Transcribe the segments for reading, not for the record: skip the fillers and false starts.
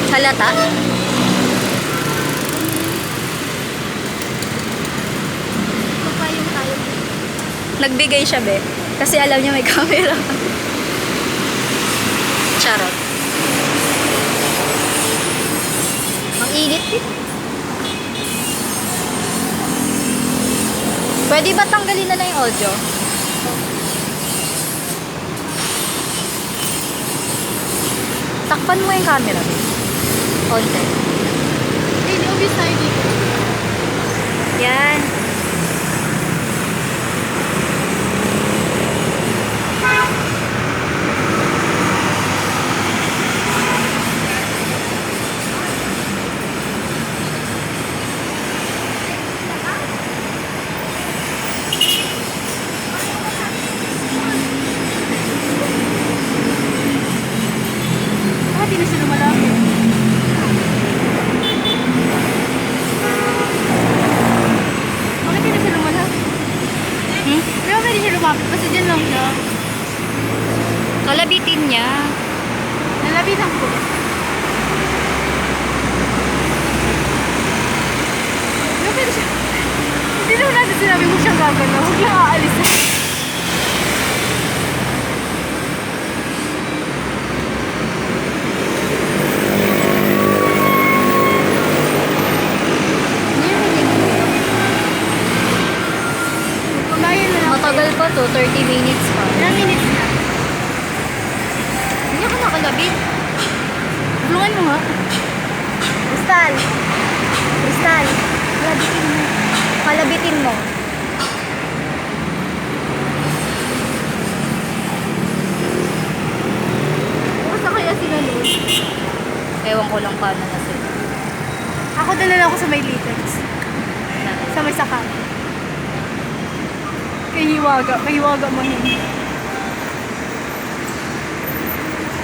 Halata? Papayong tayo. Nagbigay siya, be. Kasi alam niya may camera. Charot. Ang init din. Pwede ba tanggalin na lang yung audio? Takpan mo yung camera. Konti. Hindi, obvious tayo dito. Yan. Bakit hindi na sila malapit? Bakit hindi na sila malapit? Hmm? Di ba pwede siya lumapit? Basta dyan lang siya. Kalabitin niya. Nalapitan ko. Di ba pwede siya? Hindi naman natin sinabi mo siyang gagalaw. Huwag lang aalis. Kumain na lang. Matagal pa to, 30 minutes pa. Ilang minutes na? Hindi ako nakalabit. Tulungan mo nga. Crystal. Crystal. Kalabitin mo. Kalabitin mo. Basta kaya sila nun. Ewan ko lang paano na sila. Ako dala lang ako sa may litters. Sa may saka. Kay Hiwaga. Kay Hiwaga mo yun.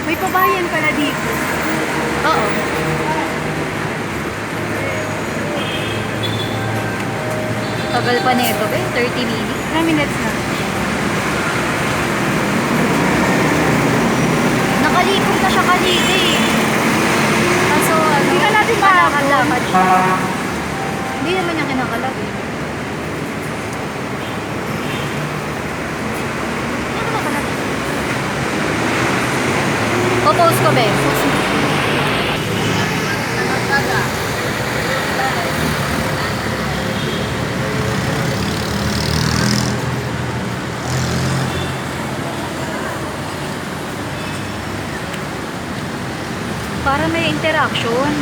May pabayan pala dito. Oo. Tagal pa nito, be. 30 minutes. Ilang minutes na? Nakalikom na siya kanina eh. Kaso ano, Hindi ka natin malakad-lakad siya. Hindi naman niya kinakalab eh. Hindi naman nakalab. Post ko, be. Post mo. Para may interaction.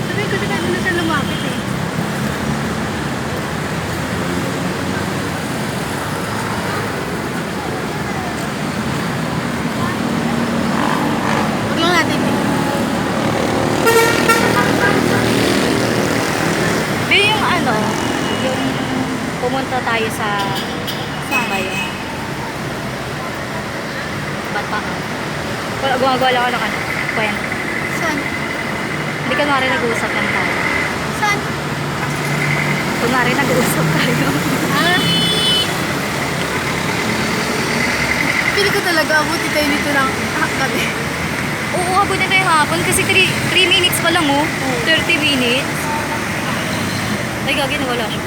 Sabi ko na doon na siya lumapit eh. Huwag lang natin eh. Be, yung ano, yung pumunta tayo sa saan ba yun? Bataan. Gumagawa lang ako ng ano, kwento. Saan? Hindi ka nga rin nag-uusap lang tayo. Saan? Kung nga rin nag-uusap tayo. Ah? Pili ko talaga, abuti tayo dito ng gabi. Oo, abot na tayo hapon kasi 3 minutes pa lang oh. 30 minutes. Ay, gagi, nawala siya.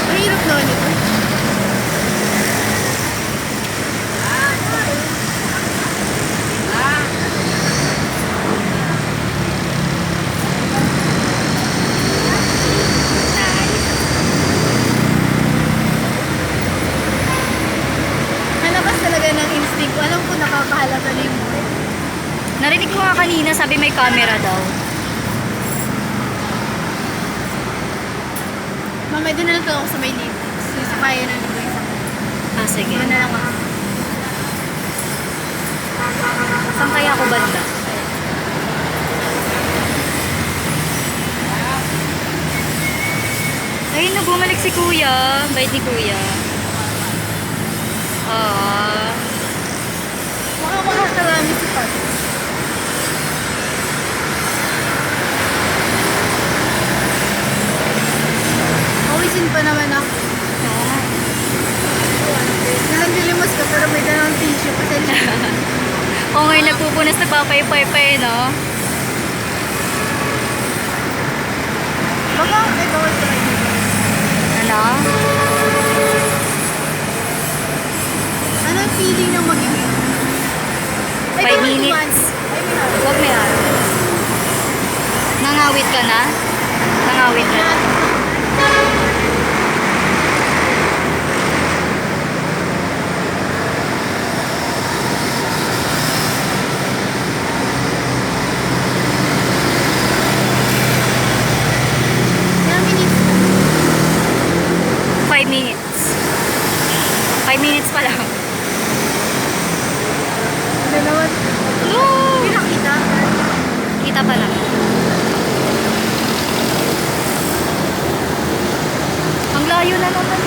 Ang hirap na nito. Malakas talaga ng instinct ko. Alam ko nakakahalata na yung buhay. Narinig ko nga kanina, sabi may camera daw. Mamaya doon na lang ako sa may lift. Sasakayan na nito yung sakay. Ah, sige. Doon na lang ako. Saan kaya ako banda? Ayun na, bumalik si kuya. Bait ni kuya. Ah. Mukhang makakarami si Pat. Pawisin pa naman ako. O ngayon nagpupunas, nagpapay-pay-pay, no? Baka, ay, bawal ka lang. Ano? Ano ang feeling ng maging... Ay, 5 bawal minutes. months. Ay, may araw. Huwag may araw. Nangawit ka na? Nangawit ka na? Ilang minutes? 5 minutes. 5 minutes pa lang. Ano naman? No! Hindi nakita. Kita pa lang. Ang layo na naman.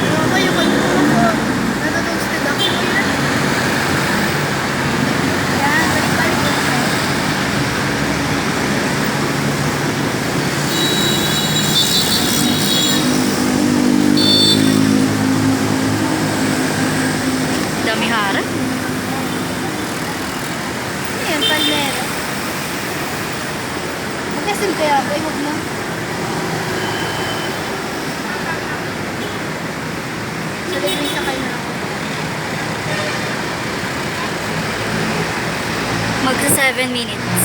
Ano ba yung kanina ko? Nanonood ako. Yan, balik-balik ko na. Dami harap. Ayan, palmera. Magkasin kaya ako, huwag na. Sabi may sakay na ako. Magsa 7 minutes.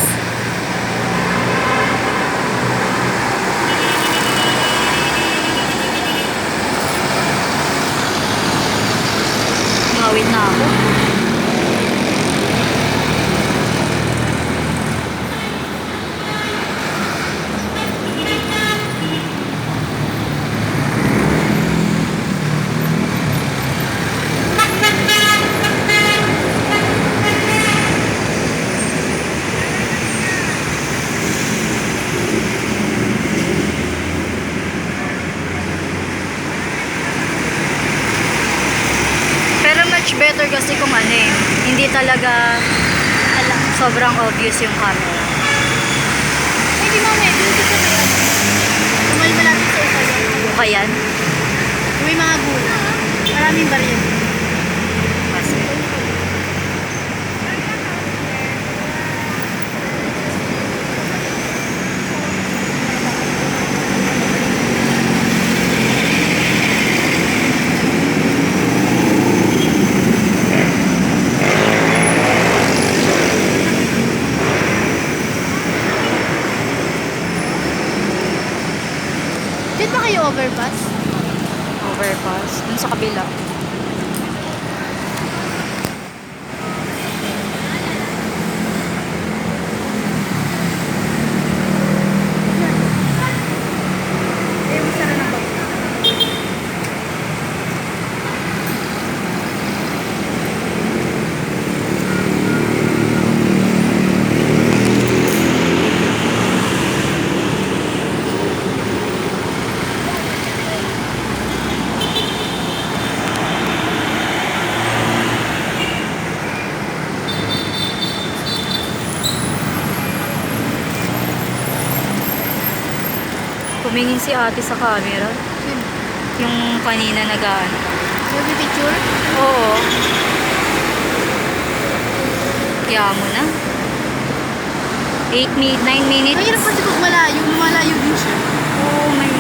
Ngawit na ako. Pero much better kasi kung ano eh, hindi talaga sobrang obvious yung camera. Ay, di mamaya, dun dito may ano. Tumal malapit sa isa yun. Yung kayan. May mga gulay. Maraming baril. Kasi. Diyan ba kayo overpass? Overpass. Dun sa kabila. Eh, gusto na ako. Tumingin si ate sa camera. Yung kanina nagaan. Nag-picture? Oo. Kaya mo na. 9 minutes. Mahirap kasi pag malayo, malayo din siya. Oo, may...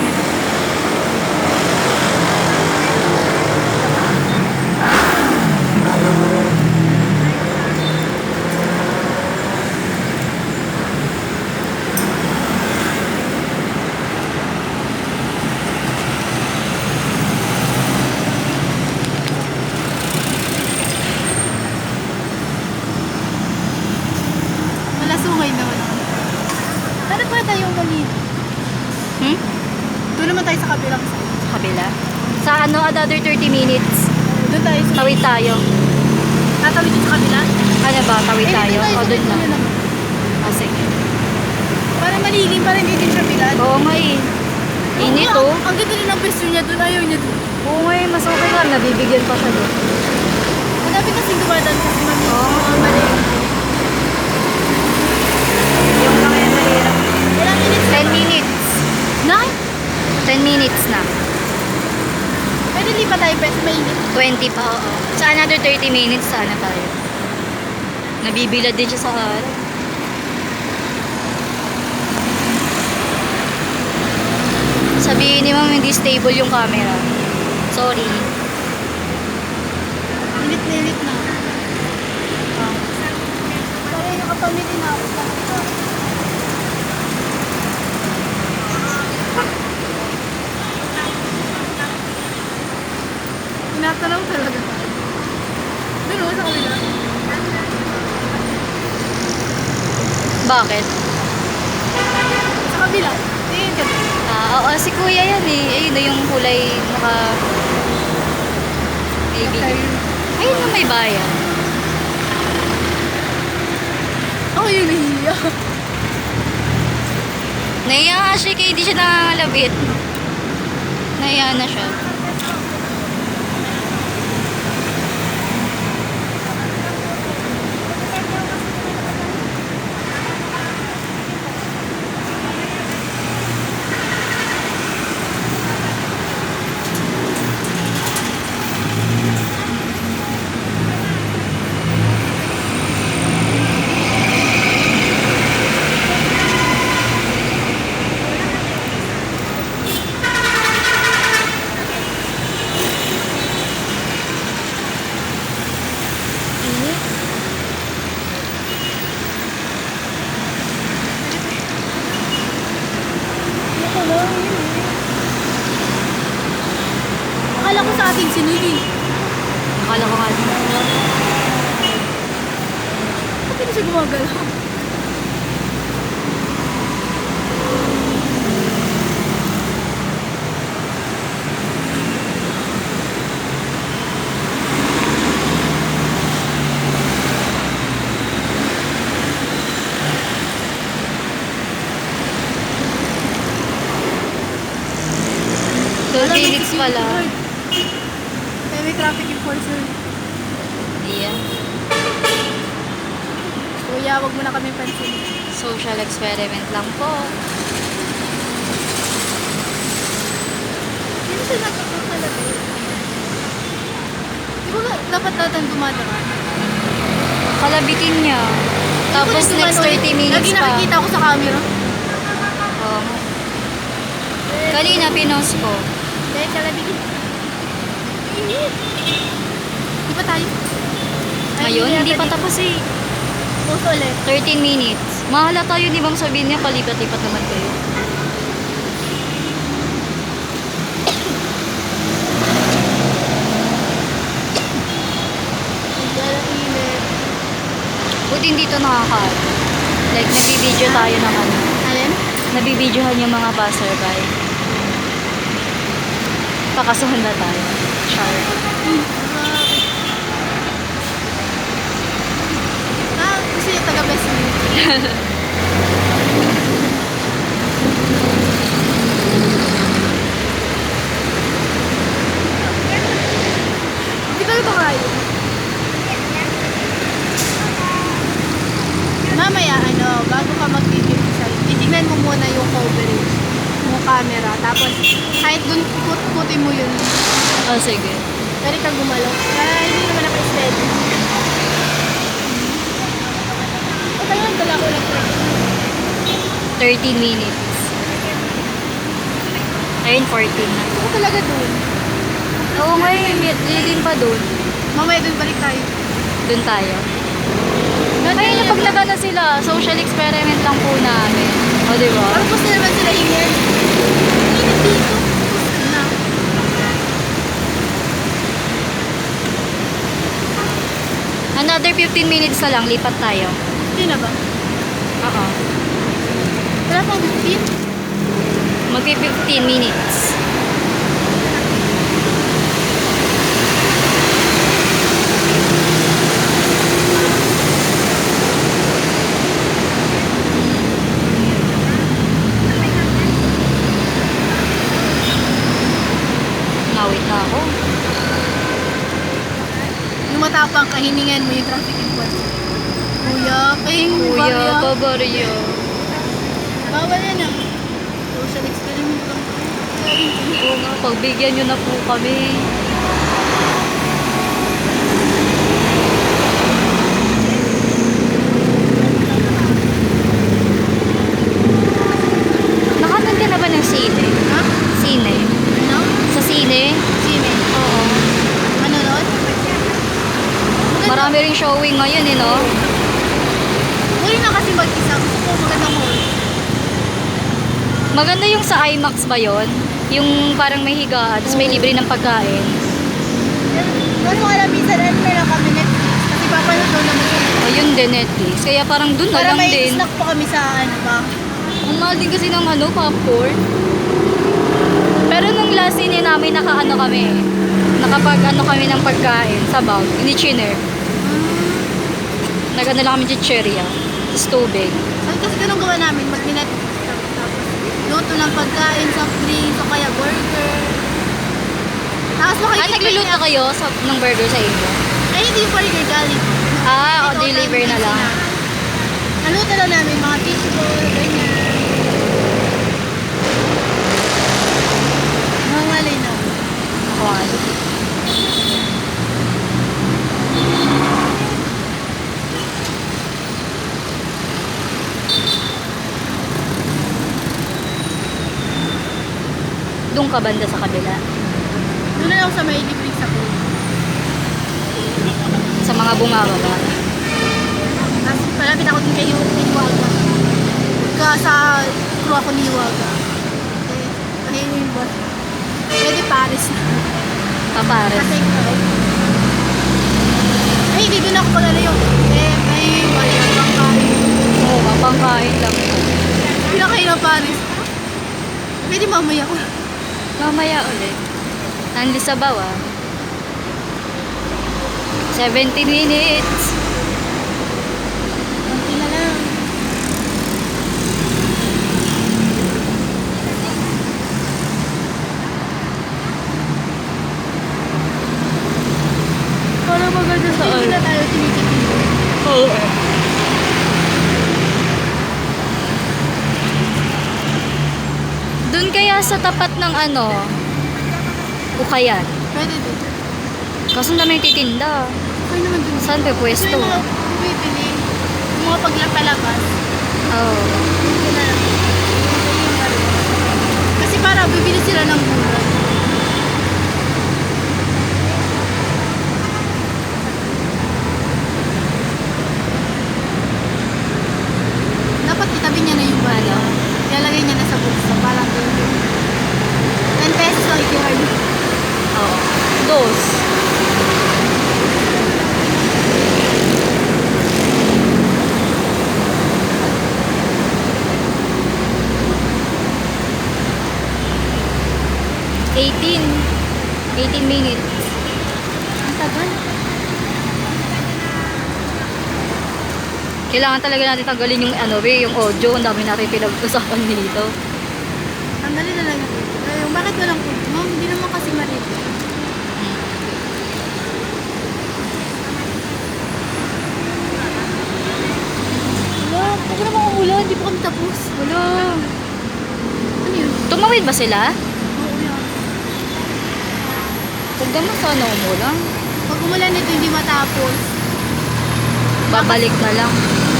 Malasungay naman ako. Paano pa tayo mali? Hmm? Doon naman tayo sa kabilang side. Sa kabila. Sa ano, another 30 minutes. Doon tayo sa... Tawid tayo. Tatawid yung sa kabila? Ano ba? Tawid Eh, tayo? O, dun na. naman. Ah, sige. Para malilim, para hindi din siya bigat. Oo nga eh. Init Oo, oh. Ang ganda rin ang pwesto niya doon, ayaw niya doon. Oo nga eh, mas okay lang. Nabibigyan pa siya doon. Ang dami kasing dumadaan kasi mami. Oo. Mali. Yung lang yan mahirap. Ilang minutes na 10 ba? minutes. Na? 10 minutes na. 20 pa, oo. Sa another 30 minutes sana tayo. Nabibilad din siya sa harap. Sabihin ni ma'am, hindi stable yung camera. Sorry. Init na. Sorry, nakapamili na ako. Tinatanaw talaga. Pero sa kabila. Bakit? Sa kabila. Tingin ka. Oo, si kuya yan eh. Ayun na yung kulay naka... Maybe. Ayun na may bayan. Ako yung nahihiya. Naiya nga siya kaya hindi siya nangalabit. Naiya na siya. Akala ko sa ating sinili. Akala ko nga din. Ba't hindi siya gumagalaw? Minutes pala. May traffic enforcer. Iya. Kuya, wag mo na kami pansin. Social experiment lang po. Hindi siya nagkakalagay. Di ba dapat natin dumadaan? Kalabitin niya. Tapos next 30 minutes Lagi pa. nakikita ko sa camera. Oo. Kanina pinost ko. Dahil kalabitin. Init. Di ba tayo? Ngayon, hindi pa tapos eh. Post ulit. 13 minutes. Mahala tayo, di bang sabihin niya, palipat-lipat naman kayo. Init. Buti hindi ito nakaka. Like, nabibideo tayo ng ano. Alin? Nabibidyohan yung mga passerby. Pakasuhan na tayo. Char. Gusto niya taga-best me. Hindi ko ito kayo. Mamaya, bago ka mag-video titignan mo muna yung coverage ng camera. Tapos, kahit dun putin mo yun. Oh, sige. Pwede kang gumalaw. Hindi naman ako steady. Ayun, dala ko lang. 13 minutes. Ayun, 14 na. Ako talaga dun. Oo nga, din pa doon. Mamaya dun balik tayo. Doon tayo. Kaya niya pag nagana sila, social experiment lang po namin. O, di ba? Parang gusto naman sila ingat. Ingat dito. Gusto na. Another 15 minutes na lang, lipat tayo. Hindi na ba? Oo. Wala pang 15? Magpi-15 minutes. Nawit na ako. Yung matapang kahiningan mo yung traffic enforcer. Kuya, pahing Kuya, barya. babaryo. Bawal yan ah. Social experiment lang. Oo nga, pagbigyan nyo na po kami. ring showing ngayon eh, no? Huli na kasi mag-isa. Oo, magandang mall. Maganda yung sa IMAX ba yon? Yung parang may higaan, tapos may libre ng pagkain. Doon mo alam, minsan ano na lang kami Netflix. Kasi papanood doon naman yun. Ayun din, Netflix. Kaya parang dun na Para lang may din. snack pa kami sa ano ba. Ang mahal din kasi ng ano, popcorn. Pero nung last scene namin, naka-ano kami. Nakapag-ano kami ng pagkain sa bag. Ni Chiner. Nag-ano lang kami chicheria. Tapos tubig. Ay, kasi ganun gawa namin. Mag-Netflix kami. Tapos luto ng pagkain, soft drinks, o kaya burger. Tapos Nagluluto kayo ng burger sa inyo? Ay, hindi yung burger galing. O deliver na lang. Naluto lang namin mga fishball, ganyan. Mga malay na. Ako ano. Doon ka banda sa kabila. Doon na lang sa may libreng sa pool. Sa mga bumababa. Tapos malapit ako din kay Iwaga. Sa crew ako ni Iwaga. Ayun yung boss. Pwede Paris na. Papares. Kasi ikaw. Ay, hindi doon ako pala na yung may wala pang Paris. Oo, pangkain lang. Hindi na kayo ng Paris. Pwede mamaya ko. Mamaya ulit. Nandi sa bawa. 17 minutes. Konti na lang. Para maganda sa Hindi na tayo tinitipid. Oo. Doon kaya sa tapat ng ano, Ukayan. Pwede din. Kaso na may titinda. Okay naman dun. Saan ba pwesto? May mga bibili. Yung mga paglapalakas. Oo. Hindi na lang. Kasi para bibili sila ng gulay. Dapat itabi niya na yung bala. Ilalagay niya na sa bulsa. Parang 10 pesos lang itihan. Oo. Dos. Eighteen minutes. Ang tagal. Kailangan talaga natin tanggalin yung ano, yung audio. Ang dami natin pinag-usapan dito. Ang dali na lang yun. Yung bakit walang food? Ma'am, hindi naman kasi marito. Wala, huwag naman umulan. Hindi pa kami tapos. Wala. Ano yun? Tumawid ba sila? Oo yan. Huwag naman sana umulang. Pag umulan ito, hindi matapos. Babalik na lang.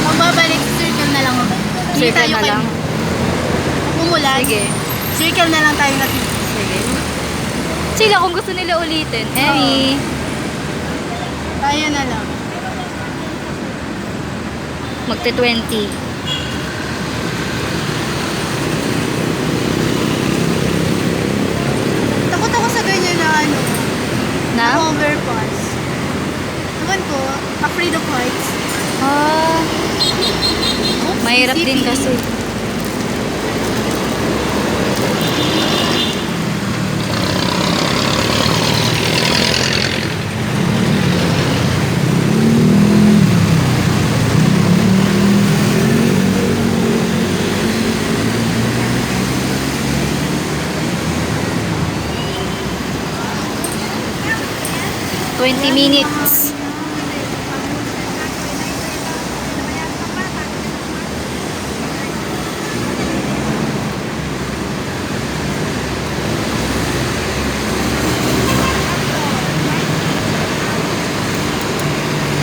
Pag babalik, circle na lang ako. Hindi Circle tayo na lang. Pag umulan, Sige. circle na lang tayo natin. Sige. Sila kung gusto nila ulitin. Emmy. Tayo na lang. Magte-20. Takot ako sa ganyan na ano, Na? overpass. Ewan ko, afraid of heights. Ah, Oops, mahirap din isipin. kasi. Twenty minutes.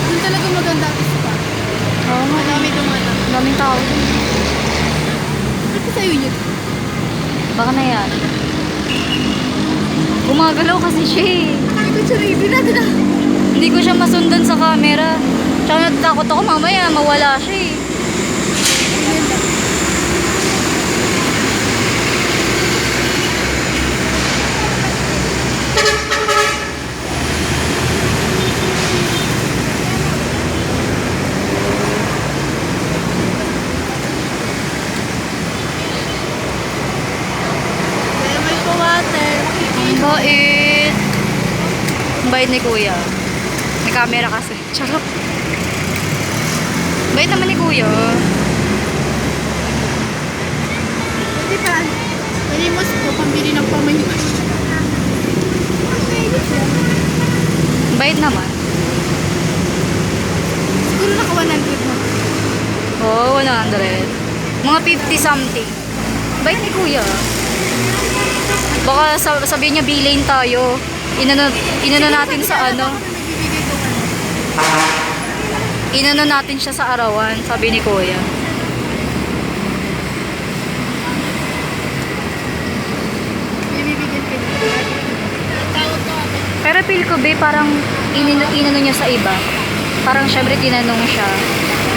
Doon talaga maganda ang spot. Oo, Madami dumadang. daming tao. Ito sa'yo yun. Baka na yan. Gumagalaw kasi siya eh. Ito siya, baby natin ah. Hindi ko siya masundan sa camera. Tsaka natakot ako mamaya, mawala siya eh. Kaya may pa-water. Ang bait. Ang bait ni kuya. May camera kasi. Charot. Bait naman ni kuya. Pwede pa. Pwede mo po pambili ng pamaybay. Bait naman. Siguro naka 100 mo. Oo, 100. Mga 50 something. Bait ni kuya. Baka sabihin niya bilane tayo. Inano natin sa ano. Nagbibigay ko ano. Inano natin siya sa arawan, sabi ni kuya. Bibigyan ka niya. Tawag ko ako. Pero feel ko be, parang inano niya sa iba. Parang syempre tinanong siya.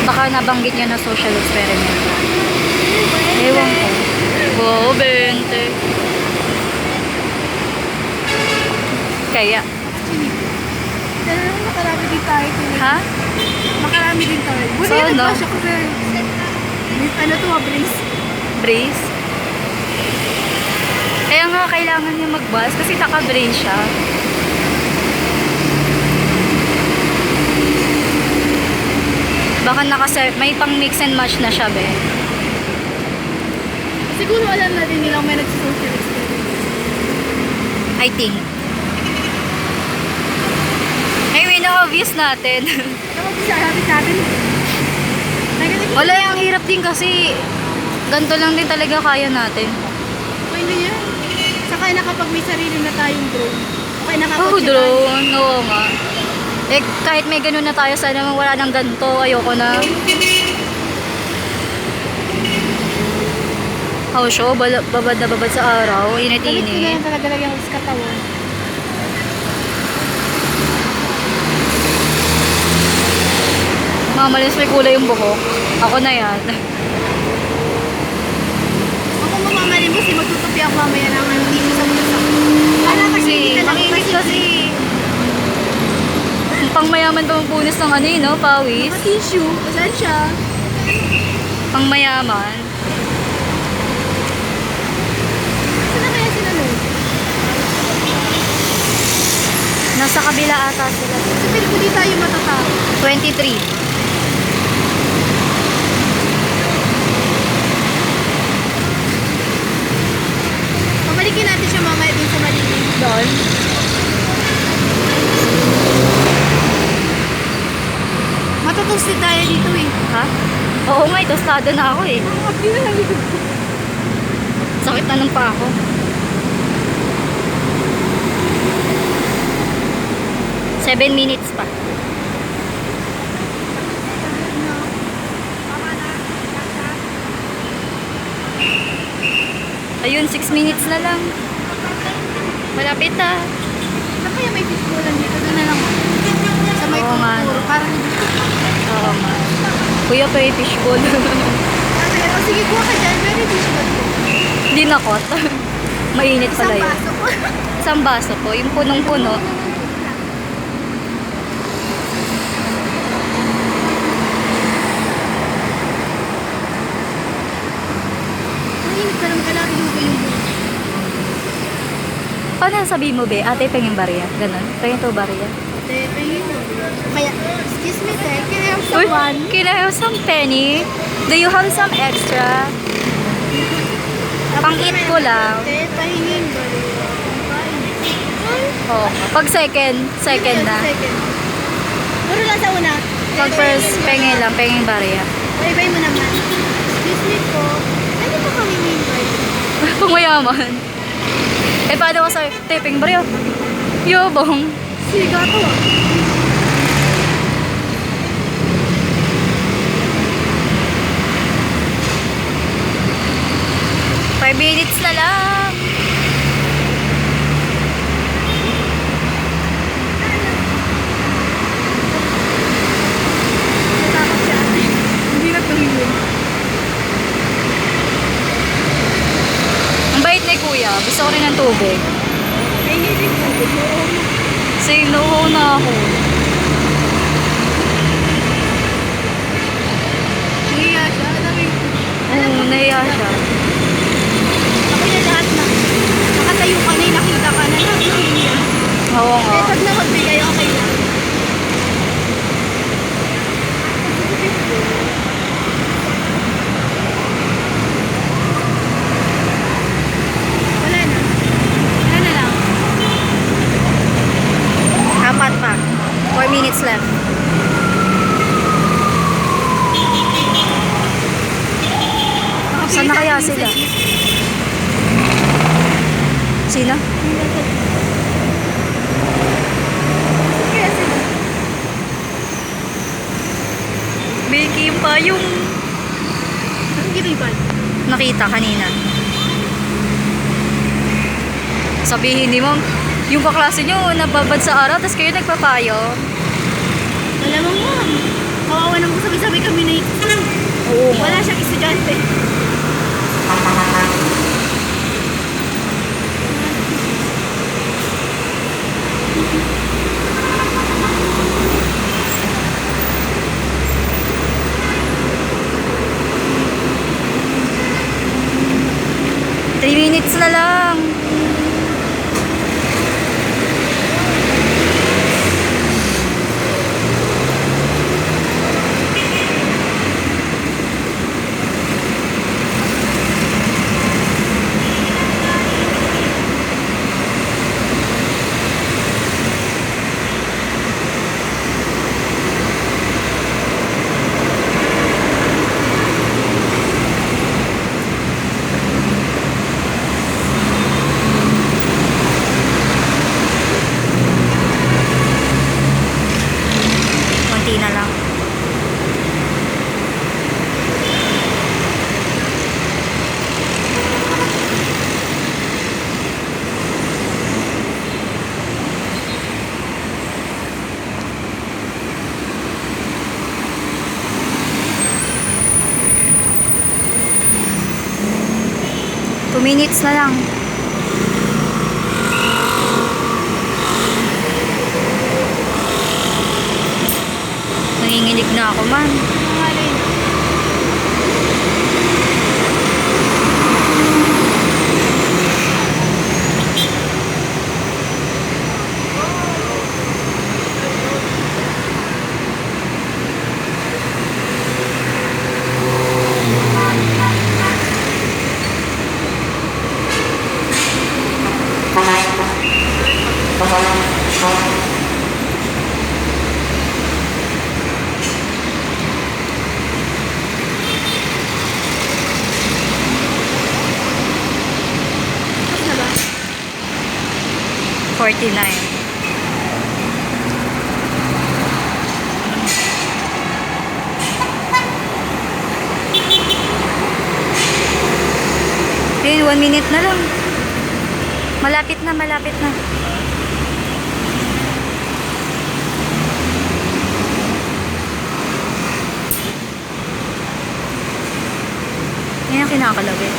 Baka nabanggit niya na social experiment. Ewan ko. Wow, 20. Kaya. Sana naman makarami din tayo. Ha? Makarami din tayo. Buti So, so, no? siya kasi ano to, brace. Brace? Kaya nga kailangan niya mag-bus kasi naka-brace siya. Baka may pang mix and match na siya, be. Siguro alam na din nilang may nagsisocial experience. I think. I mean, obvious natin. Kapag siya, habit natin. Negative. Wala, ang hirap din kasi ganito lang din talaga kaya natin. Pwede yan. Saka na kapag may sarili na tayong drone. Okay na kapag Oh, drone. Oo nga. Eh, kahit may ganun na tayo, sana naman wala nang ganito. Ayoko na. Oh, show. Babad na babad sa araw. Galit ko na Init-init. lang talaga lang sa katawan. Mamalis may kulay yung buhok. Ako na yan. Ako mamamali mo si magtutupi ako mamaya ng ano dito sa bulsa. Para kasi hindi ka lang Makinis kasi. Pangmayaman pa magpunis ng ano yun, no? Pawis. tissue. Saan siya? Pangmayaman. Saan na kaya sila nun? Nasa kabila ata sila. Sa Pilipino di tayo matatapos. 23. Pabalikin natin siya mamaya dun sa malilim. Doon. Matutustin tayo dito eh. Ha? Oo nga, tostado na ako eh. Happy na lang dito. Sakit na ng pa ako. Seven minutes pa. Ayun, 6 minutes na lang. Malapit na. Saan kaya may fishbowl dito? Doon na lang. Sa may Oo nga, kulturo. no. Parang hindi ko. Oo nga. Kuya pa yung fishbowl. O sige, kuha ka dyan. Very fishbowl ko. Hindi nakot. Mainit Isang pala yun. baso ko. Isang baso po. Yung punong-puno. Mainit ka naman kailangan ilugo yung buhay. Paano sabihin mo, be? Ate, pengin barya. Ganon. Pengin to barya. Pahingin mo. Kaya, excuse me, te. Can I have Uy, someone? can I have some penny? Do you have some extra? Pang-eat ko lang. Te, pahingin ba? Oo. Pag second na. Second. Puro lang sa una. Pag first, pengin lang. Pengin barya. Bye-bye mo naman. Excuse me po. Pwede po kami invite. Pumayaman. Eh, paano ko sa taping barya? Yobong. Siga to ah. Five minutes na lang. kuya. Gusto ko rin ng tubig. May hindi po. Say no na ako. Nahiya siya. Dami. Oo, nahiya siya. Ako na lahat na. Nakatayo ka na, nakita ka na. Nahiya. Oo nga. Eh, pag na magbigay, okay lang. Wala na. Wala na lang. 4 pa. 4 minutes left. Saan na kaya sila? Sino? Kaya sila. Becky pa yung Ang giniban. nakita kanina. Sabihin ni ma'am, yung kaklase nyo nababad sa araw, tapos kayo nagpapayo. Malamang mo. Kawawa naman sabi-sabi kami na Oo. wala siyang estudyante. Three minutes na lang. Konti na lang. Two minutes na lang. Nanginginig na ako man. Nangalay na. Tapos na ba? 49. Ayun, 1 minute na lang. Malapit na, malapit na. Yan ang kinakalagay.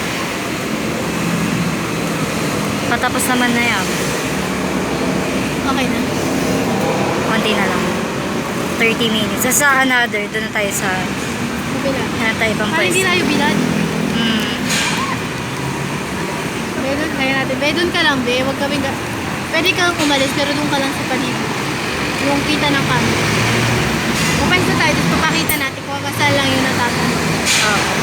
Patapos naman na yan. Okay na. Konti na lang. 30 minutes. Sa another, doon na tayo sa Kabila. hanap tayo ibang Parang hindi pwesto. tayo bilad. Hmm. Bedon, kaya natin. Bedon ka lang, be. Huwag kami pwede kang umalis, pero doon ka lang sa paligid. Yung kita ng camera. Pupunta tayo, tapos papakita natin kung kasal lang yung natatanong. Oo.